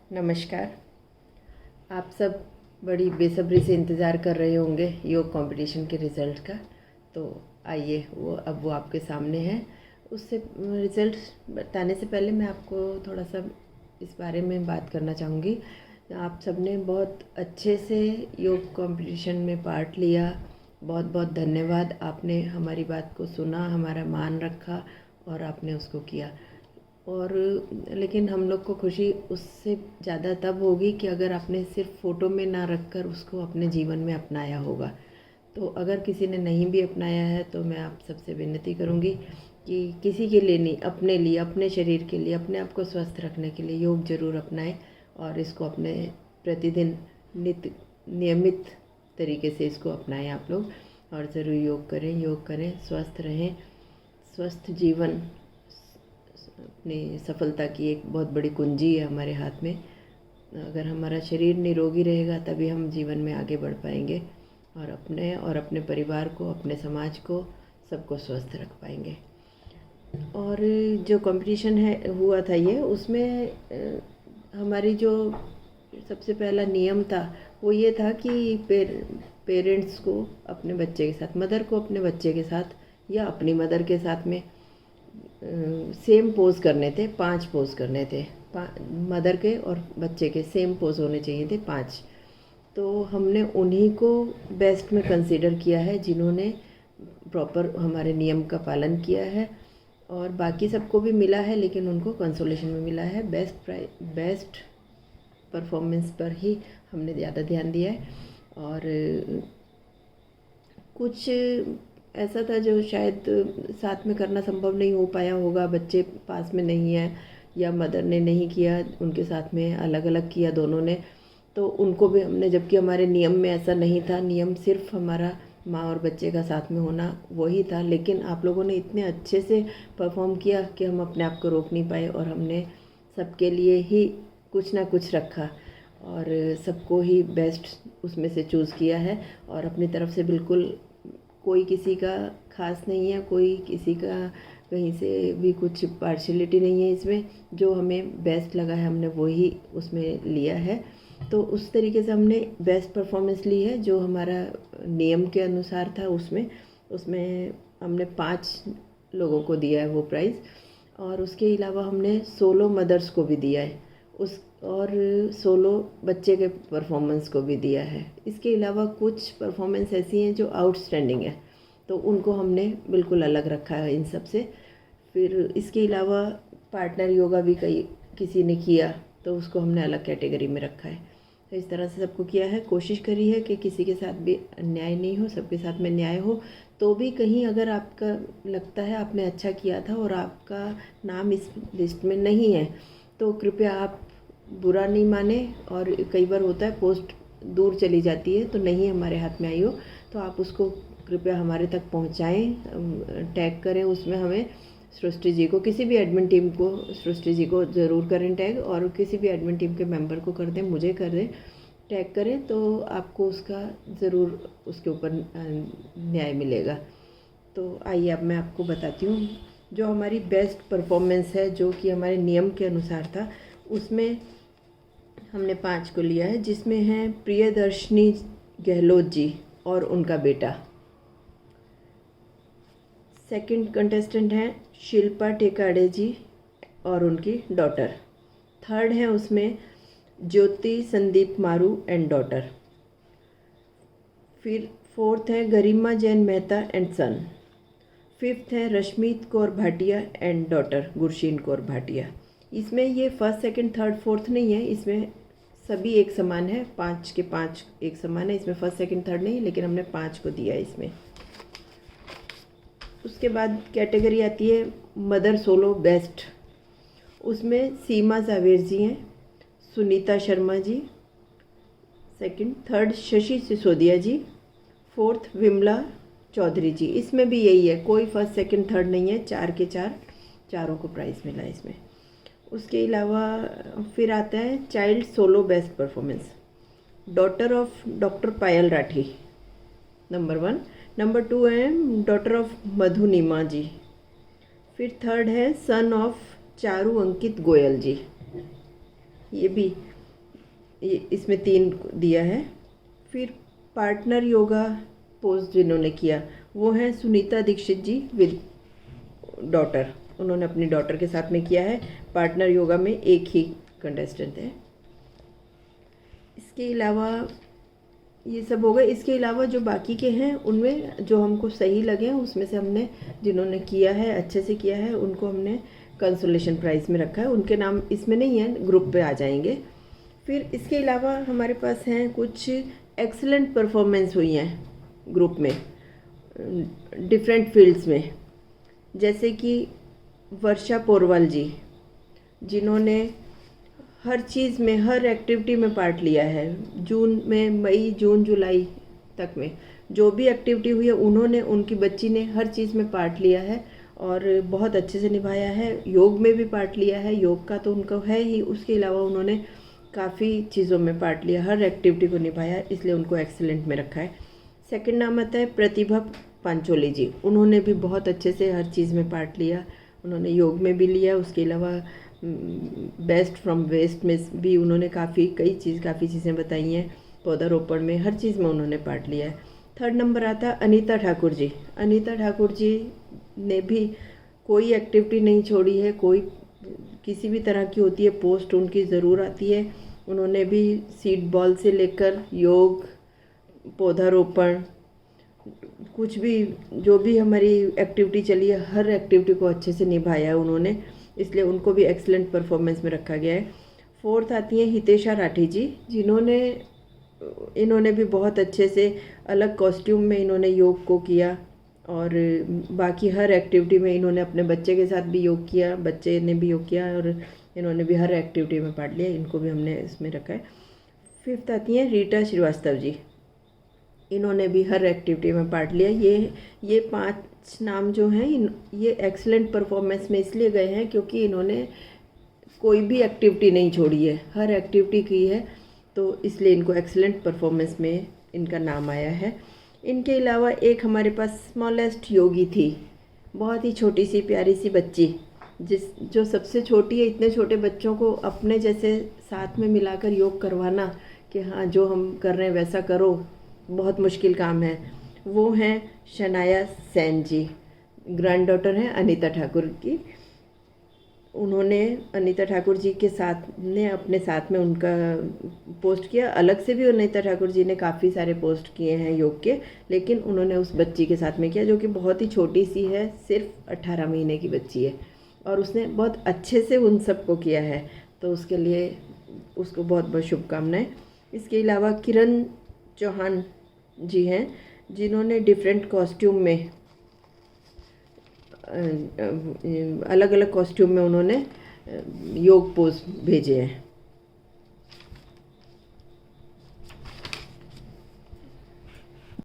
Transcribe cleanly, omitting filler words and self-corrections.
नमस्कार। आप सब बड़ी बेसब्री से इंतज़ार कर रहे होंगे योग कंपटीशन के रिज़ल्ट का। तो आइए वो आपके सामने है। उससे रिज़ल्ट बताने से पहले मैं आपको थोड़ा सा इस बारे में बात करना चाहूँगी। आप सब ने बहुत अच्छे से योग कंपटीशन में पार्ट लिया। बहुत बहुत धन्यवाद। आपने हमारी बात को सुना, हमारा मान रखा और आपने उसको किया। और लेकिन हम लोग को खुशी उससे ज़्यादा तब होगी कि अगर आपने सिर्फ फ़ोटो में ना रख कर उसको अपने जीवन में अपनाया होगा। तो अगर किसी ने नहीं भी अपनाया है तो मैं आप सबसे विनती करूँगी कि किसी के लिए नहीं, अपने लिए, अपने शरीर के लिए, अपने आप को स्वस्थ रखने के लिए योग ज़रूर अपनाएं और इसको अपने प्रतिदिन नियमित तरीके से इसको अपनाएं आप लोग। और ज़रूर योग करें, स्वस्थ रहें। स्वस्थ जीवन अपनी सफलता की एक बहुत बड़ी कुंजी है हमारे हाथ में। अगर हमारा शरीर निरोगी रहेगा तभी हम जीवन में आगे बढ़ पाएंगे और अपने परिवार को, अपने समाज को, सबको स्वस्थ रख पाएंगे। और जो कंपटीशन हुआ था ये, उसमें हमारी जो सबसे पहला नियम था वो ये था कि पेरेंट्स को अपने बच्चे के साथ, मदर को अपने बच्चे के साथ या अपनी मदर के साथ में सेम पोज़ करने थे। 5 पोज़ करने थे, मदर के और बच्चे के सेम पोज़ होने चाहिए थे 5। तो हमने उन्हीं को बेस्ट में कंसीडर किया है जिन्होंने प्रॉपर हमारे नियम का पालन किया है। और बाकी सबको भी मिला है लेकिन उनको कंसोलेशन में मिला है। बेस्ट परफॉर्मेंस पर ही हमने ज़्यादा ध्यान दिया है। और कुछ ऐसा था जो शायद साथ में करना संभव नहीं हो पाया होगा, बच्चे पास में नहीं है या मदर ने नहीं किया, उनके साथ में अलग अलग किया दोनों ने, तो उनको भी हमने, जबकि हमारे नियम में ऐसा नहीं था। नियम सिर्फ हमारा माँ और बच्चे का साथ में होना वही था। लेकिन आप लोगों ने इतने अच्छे से परफॉर्म किया कि हम अपने आप को रोक नहीं पाए और हमने सबके लिए ही कुछ ना कुछ रखा और सबको ही बेस्ट उसमें से चूज़ किया है। और अपनी तरफ से बिल्कुल कोई किसी का खास नहीं है, कोई किसी का कहीं से भी कुछ पार्शियलिटी नहीं है इसमें। जो हमें बेस्ट लगा है हमने वही उसमें लिया है। तो उस तरीके से हमने बेस्ट परफॉर्मेंस ली है जो हमारा नियम के अनुसार था। उसमें हमने 5 लोगों को दिया है वो प्राइज़। और उसके अलावा हमने 16 मदर्स को भी दिया है और 16 बच्चे के परफॉर्मेंस को भी दिया है। इसके अलावा कुछ परफॉर्मेंस ऐसी हैं जो आउटस्टैंडिंग है, तो उनको हमने बिल्कुल अलग रखा है इन सब से। फिर इसके अलावा पार्टनर योगा भी किसी ने किया तो उसको हमने अलग कैटेगरी में रखा है। तो इस तरह से सबको किया है। कोशिश करी है कि किसी के साथ भी अन्याय नहीं हो, सबके साथ में न्याय हो। तो भी कहीं अगर आपका लगता है आपने अच्छा किया था और आपका नाम इस लिस्ट में नहीं है तो कृपया आप बुरा नहीं माने। और कई बार होता है पोस्ट दूर चली जाती है तो नहीं हमारे हाथ में आई हो तो आप उसको कृपया हमारे तक पहुंचाएं, टैग करें उसमें हमें, सृष्टि जी को, किसी भी एडमिन टीम को, सृष्टि जी को ज़रूर करें टैग और किसी भी एडमिन टीम के मेंबर को कर दें, मुझे कर दें, टैग करें तो आपको उसका ज़रूर उसके ऊपर न्याय मिलेगा। तो आइए अब मैं आपको बताती हूँ जो हमारी बेस्ट परफॉर्मेंस है जो कि हमारे नियम के अनुसार था। उसमें हमने 5 को लिया है जिसमें हैं प्रियदर्शनी गहलोत जी और उनका बेटा। सेकंड कंटेस्टेंट हैं शिल्पा टेकाड़े जी और उनकी डॉटर। थर्ड है उसमें ज्योति संदीप मारू एंड डॉटर। फिर फोर्थ है Garima Jain Mehta and son. Fifth है रश्मीत कौर भाटिया एंड डॉटर गुरशीन कौर भाटिया। इसमें ये फर्स्ट, सेकंड, थर्ड, फोर्थ नहीं है, इसमें सभी एक समान है, 5 के 5 एक समान है। इसमें फर्स्ट, सेकंड, थर्ड नहीं, लेकिन हमने 5 को दिया है इसमें। उसके बाद कैटेगरी आती है मदर सोलो बेस्ट। उसमें सीमा जावेद जी हैं, सुनीता शर्मा जी सेकंड, थर्ड शशि सिसोदिया जी, फोर्थ विमला चौधरी जी। इसमें भी यही है, कोई फर्स्ट, सेकंड, थर्ड नहीं है, 4 के 4 चारों को प्राइज़ मिला है इसमें। उसके अलावा फिर आता है child solo best performance. Daughter of doctor Payal Rathi number 1। Number 2 है डॉटर ऑफ मधु नीमा जी। फिर थर्ड है सन ऑफ चारू अंकित गोयल जी। ये भी इसमें 3 दिया है। फिर पार्टनर योगा पोज जिन्होंने किया वो हैं सुनीता दीक्षित जी विद डॉटर। उन्होंने अपनी डॉटर के साथ में किया है। पार्टनर योगा में एक ही कंटेस्टेंट है। इसके अलावा ये सब हो गए। इसके अलावा जो बाकी के हैं उनमें जो हमको सही लगे उसमें से हमने जिन्होंने किया है अच्छे से किया है उनको हमने कंसोलेशन प्राइज़ में रखा है। उनके नाम इसमें नहीं है, ग्रुप पे आ जाएंगे। फिर इसके अलावा हमारे पास हैं कुछ एक्सीलेंट परफॉर्मेंस हुई हैं ग्रुप में डिफरेंट फील्ड्स में, जैसे कि वर्षा पोरवाल जी जिन्होंने हर चीज़ में हर एक्टिविटी में पार्ट लिया है। जून में, मई, जून, जुलाई तक में जो भी एक्टिविटी हुई है उन्होंने, उनकी बच्ची ने हर चीज़ में पार्ट लिया है और बहुत अच्छे से निभाया है। योग में भी पार्ट लिया है, योग का तो उनका है ही, उसके अलावा उन्होंने काफ़ी चीज़ों में पार्ट लिया, हर एक्टिविटी को निभाया, इसलिए उनको एक्सीलेंट में रखा है। सेकंड नाम आता है प्रतिभा पांचोली जी। उन्होंने भी बहुत अच्छे से हर चीज़ में पार्ट लिया। उन्होंने योग में भी लिया, उसके अलावा बेस्ट फ्रॉम वेस्ट में भी उन्होंने काफ़ी चीज़ें बताई हैं। पौधारोपण में हर चीज़ में उन्होंने पार्ट लिया है। थर्ड नंबर आता है अनीता ठाकुर जी। अनीता ठाकुर जी ने भी कोई एक्टिविटी नहीं छोड़ी है, कोई किसी भी तरह की होती है पोस्ट उनकी ज़रूर आती है। उन्होंने भी सीड बॉल से लेकर योग, पौधारोपण, कुछ भी जो भी हमारी एक्टिविटी चली है हर एक्टिविटी को अच्छे से निभाया है उन्होंने, इसलिए उनको भी एक्सीलेंट परफॉर्मेंस में रखा गया है। फोर्थ आती हैं हितेशा राठी जी इन्होंने भी बहुत अच्छे से अलग कॉस्ट्यूम में इन्होंने योग को किया और बाकी हर एक्टिविटी में इन्होंने अपने बच्चे के साथ भी योग किया, बच्चे ने भी योग किया और इन्होंने भी हर एक्टिविटी में पार्ट लिया, इनको भी हमने इसमें रखा है। फिफ्थ आती हैं रीटा श्रीवास्तव जी। इन्होंने भी हर एक्टिविटी में पार्ट लिया। ये 5 नाम जो हैं ये एक्सीलेंट परफॉर्मेंस में इसलिए गए हैं क्योंकि इन्होंने कोई भी एक्टिविटी नहीं छोड़ी है, हर एक्टिविटी की है, तो इसलिए इनको एक्सीलेंट परफॉर्मेंस में इनका नाम आया है। इनके अलावा एक हमारे पास स्मॉलेस्ट योगी थी, बहुत ही छोटी सी प्यारी सी बच्ची जो सबसे छोटी है। इतने छोटे बच्चों को अपने जैसे साथ में मिलाकर योग करवाना कि हाँ जो हम कर रहे हैं वैसा करो, बहुत मुश्किल काम है। वो हैं शनाया सेन जी, ग्रैंड डॉटर हैं अनीता ठाकुर की। उन्होंने अनीता ठाकुर जी के साथ ने अपने साथ में उनका पोस्ट किया। अलग से भी अनीता ठाकुर जी ने काफ़ी सारे पोस्ट किए हैं योग के, लेकिन उन्होंने उस बच्ची के साथ में किया जो कि बहुत ही छोटी सी है, सिर्फ 18 महीने की बच्ची है और उसने बहुत अच्छे से उन सबको किया है, तो उसके लिए उसको बहुत बहुत शुभकामनाएं। इसके अलावा किरण चौहान जी हैं जिन्होंने डिफरेंट कॉस्ट्यूम में अलग अलग कॉस्ट्यूम में उन्होंने योग पोज भेजे हैं।